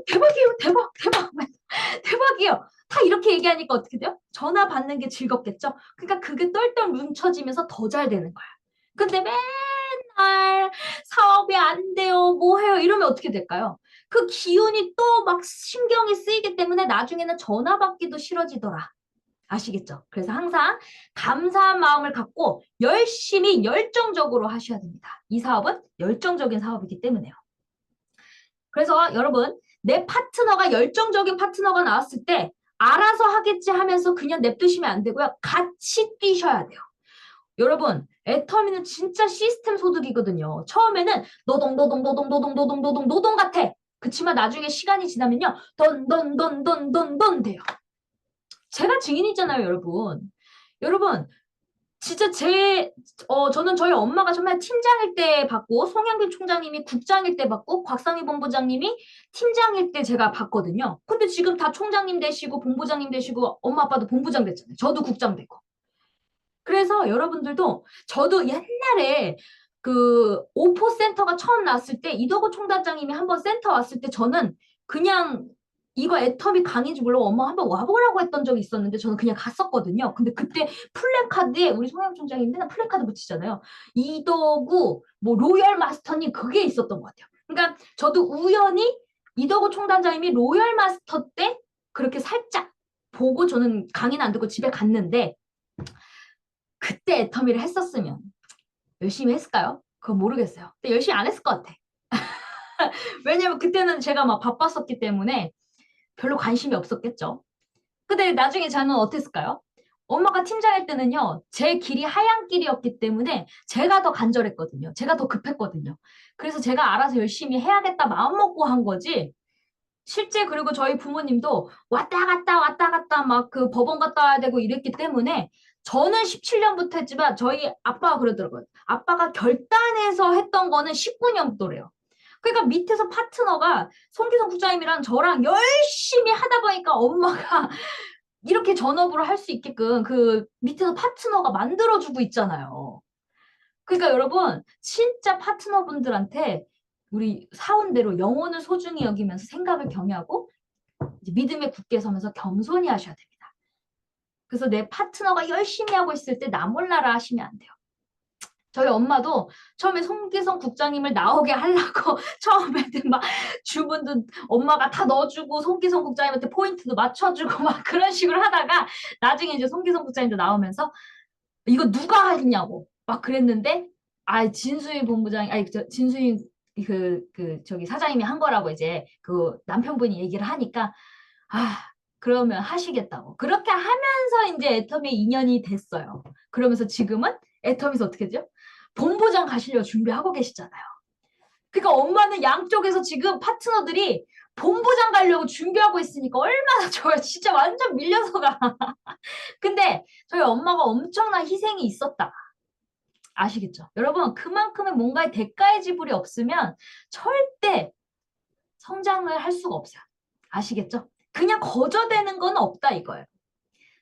대박이에요. 대박 대박 대박이에요. 다 이렇게 얘기하니까 어떻게 돼요? 전화 받는 게 즐겁겠죠? 그러니까 그게 똘똘 뭉쳐지면서 더 잘 되는 거야. 근데 맨날 사업이 안 돼요, 뭐 해요, 이러면 어떻게 될까요? 그 기운이 또 막 신경이 쓰이기 때문에 나중에는 전화 받기도 싫어지더라. 아시겠죠? 그래서 항상 감사한 마음을 갖고 열심히 열정적으로 하셔야 됩니다. 이 사업은 열정적인 사업이기 때문에요. 그래서 여러분, 내 파트너가 열정적인 파트너가 나왔을 때 알아서 하겠지 하면서 그냥 냅두시면 안 되고요. 같이 뛰셔야 돼요. 여러분, 애터미는 진짜 시스템 소득이거든요. 처음에는 노동 같아. 그치만 나중에 시간이 지나면요. 돈 돼요. 제가 증인이잖아요, 여러분. 여러분, 진짜 저는 저희 엄마가 정말 팀장일 때 받고, 송영길 총장님이 국장일 때 받고, 곽상희 본부장님이 팀장일 때 제가 받거든요. 근데 지금 다 총장님 되시고, 본부장님 되시고, 엄마 아빠도 본부장 됐잖아요. 저도 국장 되고. 그래서 여러분들도 저도 옛날에 그 오포 센터가 처음 나왔을 때 이덕호 총단장님이 한번 센터 왔을 때 저는 그냥 이거 애터미 강의인지 몰라 엄마 한번 와보라고 했던 적이 있었는데 저는 그냥 갔었거든요. 근데 그때 플래카드에 우리 송영 총장님 맨날 플래카드 붙이잖아요. 이덕우 뭐 로열 마스터님 그게 있었던 것 같아요. 그러니까 저도 우연히 이덕우 총단장님이 로열 마스터 때 그렇게 살짝 보고 저는 강의는 안 듣고 집에 갔는데 그때 애터미를 했었으면 열심히 했을까요? 그건 모르겠어요. 근데 열심히 안 했을 것 같아. 왜냐면 그때는 제가 막 바빴었기 때문에 별로 관심이 없었겠죠. 근데 나중에 저는 어땠을까요? 엄마가 팀장일 때는요, 제 길이 하얀 길이었기 때문에 제가 더 간절했거든요. 제가 더 급했거든요. 그래서 제가 알아서 열심히 해야겠다 마음먹고 한 거지. 실제 그리고 저희 부모님도 왔다 갔다 막 그 법원 갔다 와야 되고 이랬기 때문에 저는 17년부터 했지만 저희 아빠가 그러더라고요. 아빠가 결단해서 했던 거는 19년도래요. 그러니까 밑에서 파트너가 송기성 국장님이랑 저랑 열심히 하다 보니까 엄마가 이렇게 전업으로 할 수 있게끔 그 밑에서 파트너가 만들어주고 있잖아요. 그러니까 여러분 진짜 파트너분들한테 우리 사원대로 영혼을 소중히 여기면서 생각을 경유하고 이제 믿음에 굳게 서면서 겸손히 하셔야 됩니다. 그래서 내 파트너가 열심히 하고 있을 때 나 몰라라 하시면 안 돼요. 저희 엄마도 처음에 송기성 국장님을 나오게 하려고 처음에는 막 주문도 엄마가 다 넣어주고 송기성 국장님한테 포인트도 맞춰주고 막 그런 식으로 하다가 나중에 이제 송기성 국장님도 나오면서 이거 누가 하겠냐고 막 그랬는데 진수인 본부장이 진수인 저기 사장님이 한 거라고 이제 그 남편분이 얘기를 하니까 그러면 하시겠다고 그렇게 하면서 이제 애터미 2년이 됐어요. 그러면서 지금은 애터미에서 어떻게 되죠? 본부장 가시려고 준비하고 계시잖아요. 그러니까 엄마는 양쪽에서 지금 파트너들이 본부장 가려고 준비하고 있으니까 얼마나 좋아요. 진짜 완전 밀려서 가. 근데 저희 엄마가 엄청난 희생이 있었다. 아시겠죠? 여러분, 그만큼의 뭔가의 대가의 지불이 없으면 절대 성장을 할 수가 없어요. 아시겠죠? 그냥 거저되는 건 없다 이거예요.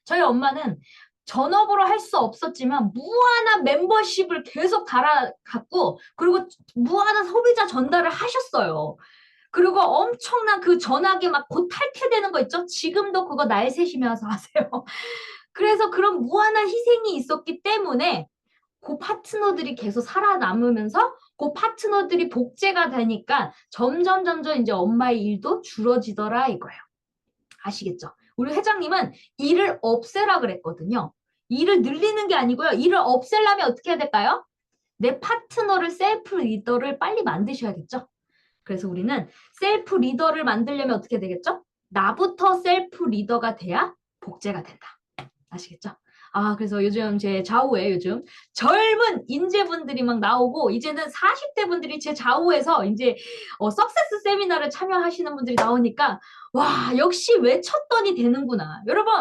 저희 엄마는 전업으로 할 수 없었지만 무한한 멤버십을 계속 달아갖고 그리고 무한한 소비자 전달을 하셨어요. 그리고 엄청난 그 전화기 막 곧 탈퇴되는 거 있죠? 지금도 그거 날 새시면서 하세요. 그래서 그런 무한한 희생이 있었기 때문에 그 파트너들이 계속 살아남으면서 그 파트너들이 복제가 되니까 점점 이제 엄마의 일도 줄어지더라 이거예요. 아시겠죠? 우리 회장님은 일을 없애라 그랬거든요. 일을 늘리는 게 아니고요. 일을 없애려면 어떻게 해야 될까요? 내 파트너를 셀프 리더를 빨리 만드셔야겠죠? 그래서 우리는 셀프 리더를 만들려면 어떻게 되겠죠? 나부터 셀프 리더가 돼야 복제가 된다. 아시겠죠? 아, 그래서 요즘 제 좌우에 요즘 젊은 인재분들이 막 나오고 이제는 40대 분들이 제 좌우에서 이제 석세스 세미나를 참여하시는 분들이 나오니까 와, 역시 외쳤더니 되는구나. 여러분,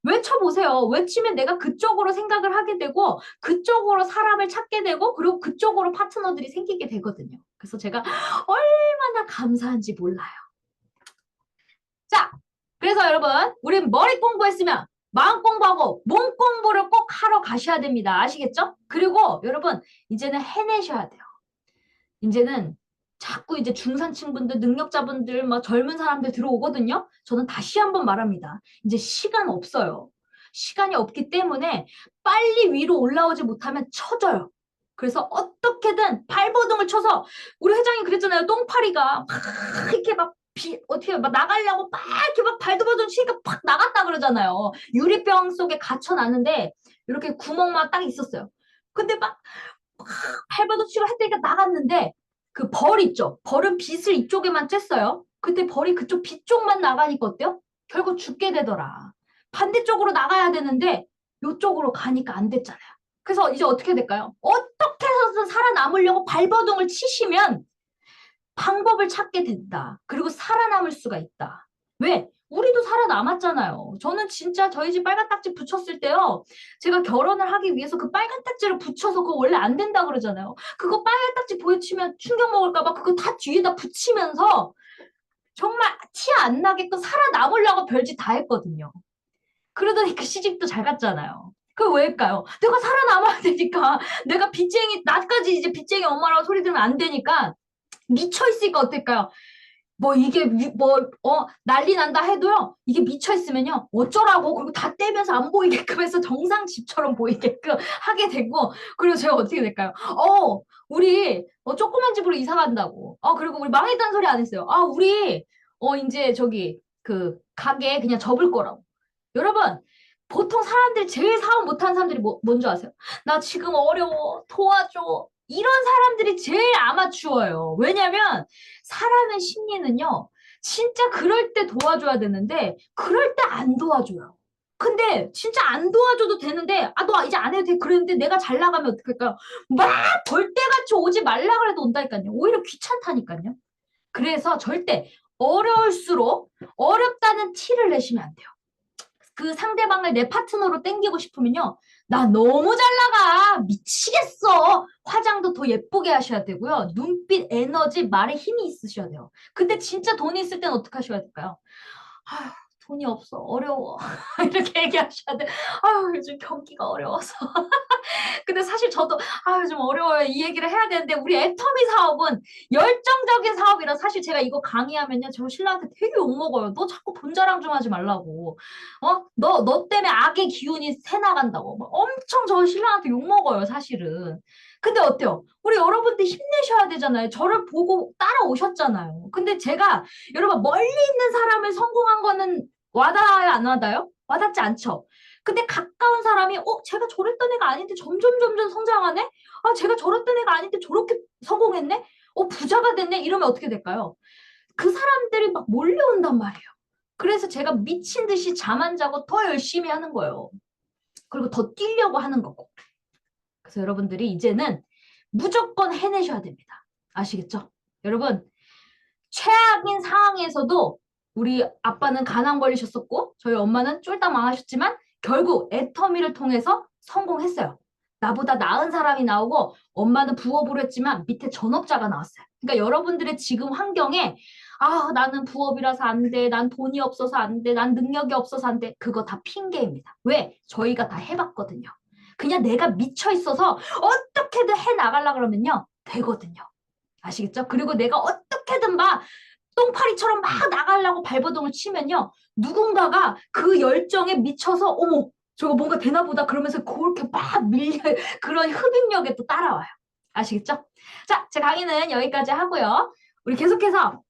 외쳐보세요. 외치면 내가 그쪽으로 생각을 하게 되고 그쪽으로 사람을 찾게 되고 그리고 그쪽으로 파트너들이 생기게 되거든요. 그래서 제가 얼마나 감사한지 몰라요. 자, 그래서 여러분, 우린 머리 공부했으면 마음 공부하고 몸 공부를 꼭 하러 가셔야 됩니다. 아시겠죠? 그리고 여러분, 이제는 해내셔야 돼요. 이제는 자꾸 이제 중산층분들, 능력자분들, 막 젊은 사람들 들어오거든요. 저는 다시 한번 말합니다. 이제 시간 없어요. 시간이 없기 때문에 빨리 위로 올라오지 못하면 처져요. 그래서 어떻게든 발버둥을 쳐서 우리 회장이 그랬잖아요. 똥파리가 막 이렇게 막 어떻게 막 나가려고 막 이렇게 막 발버둥 치니까 팍 나갔다 그러잖아요. 유리병 속에 갇혀놨는데 이렇게 구멍만 딱 있었어요. 근데 막 발버둥 치고 했다니까 나갔는데 그 벌 있죠. 벌은 빛을 이쪽에만 쬐어요. 그때 벌이 그쪽 빛 쪽만 나가니까 어때요? 결국 죽게 되더라. 반대쪽으로 나가야 되는데 이쪽으로 가니까 안 됐잖아요. 그래서 이제 어떻게 될까요? 어떻게 해서든 살아남으려고 발버둥을 치시면 방법을 찾게 된다. 그리고 살아남을 수가 있다. 왜? 우리도 살아남았잖아요. 저는 진짜 저희 집 빨간 딱지 붙였을 때요. 제가 결혼을 하기 위해서 그 빨간 딱지를 붙여서 그거 원래 안 된다 그러잖아요. 그거 빨간 딱지 보여치면 충격 먹을까봐 그거 다 뒤에다 붙이면서 정말 티 안 나게끔 살아남으려고 별짓 다 했거든요. 그러더니 그 시집도 잘 갔잖아요. 그 왜일까요? 내가 살아남아야 되니까. 내가 빚쟁이, 나까지 이제 빚쟁이 엄마라고 소리 들으면 안 되니까 미쳐 있으니까 어떨까요? 뭐 이게 난리 난다 해도요. 이게 미쳐 있으면요. 어쩌라고 그리고 다 떼면서 안 보이게끔 해서 정상 집처럼 보이게끔 하게 되고 그리고 제가 어떻게 될까요? 우리 조그만 집으로 이사 간다고. 그리고 우리 망했다는 소리 안 했어요. 우리 이제 저기 그 가게 그냥 접을 거라고. 여러분 보통 사람들 제일 사업 못하는 사람들이 뭔지 아세요? 나 지금 어려워 도와줘 이런 사람들이 제일 아마추어예요. 왜냐면 사람의 심리는요. 진짜 그럴 때 도와줘야 되는데 그럴 때 안 도와줘요. 근데 진짜 안 도와줘도 되는데 너 이제 안 해도 돼 그랬는데 내가 잘 나가면 어떡할까요? 막 벌떼같이 오지 말라 그래도 온다니까요. 오히려 귀찮다니까요. 그래서 절대 어려울수록 어렵다는 티를 내시면 안 돼요. 그 상대방을 내 파트너로 땡기고 싶으면요. 나 너무 잘 나가. 미치겠어. 화장도 더 예쁘게 하셔야 되고요. 눈빛, 에너지, 말에 힘이 있으셔야 돼요. 근데 진짜 돈이 있을 땐 어떻게 하셔야 될까요? 아휴, 돈이 없어. 어려워. 이렇게 얘기하셔야 돼. 요즘 경기가 어려워서. 근데 사실 저도 요즘 어려워요. 이 얘기를 해야 되는데 우리 애터미 사업은 열정적인 사업이라 사실 제가 이거 강의하면요. 저 신랑한테 되게 욕먹어요. 너 자꾸 돈 자랑 좀 하지 말라고. 너 때문에 악의 기운이 새 나간다고. 막 엄청 저 신랑한테 욕먹어요. 사실은. 근데 어때요? 우리 여러분들 힘내셔야 되잖아요. 저를 보고 따라오셨잖아요. 근데 제가 여러분 멀리 있는 사람을 성공한 거는 와닿아요? 안 와닿아요? 와닿지 않죠? 근데 가까운 사람이 제가 저랬던 애가 아닌데 점점 성장하네? 제가 저랬던 애가 아닌데 저렇게 성공했네? 부자가 됐네? 이러면 어떻게 될까요? 그 사람들이 막 몰려온단 말이에요. 그래서 제가 미친 듯이 잠 안 자고 더 열심히 하는 거예요. 그리고 더 뛰려고 하는 거고. 그래서 여러분들이 이제는 무조건 해내셔야 됩니다. 아시겠죠? 여러분, 최악인 상황에서도 우리 아빠는 간암 걸리셨었고 저희 엄마는 쫄딱 망하셨지만 결국 애터미를 통해서 성공했어요. 나보다 나은 사람이 나오고 엄마는 부업으로 했지만 밑에 전업자가 나왔어요. 그러니까 여러분들의 지금 환경에 아, 나는 부업이라서 안 돼. 난 돈이 없어서 안 돼. 난 능력이 없어서 안 돼. 그거 다 핑계입니다. 왜? 저희가 다 해봤거든요. 그냥 내가 미쳐 있어서 어떻게든 해 나가려 그러면요. 되거든요. 아시겠죠? 그리고 내가 어떻게든 막 똥파리처럼 막 나가려고 발버둥을 치면요. 누군가가 그 열정에 미쳐서 어머 저거 뭔가 되나 보다 그러면서 그렇게 막 밀려 그런 흡입력에 또 따라와요. 아시겠죠? 자, 제 강의는 여기까지 하고요. 우리 계속해서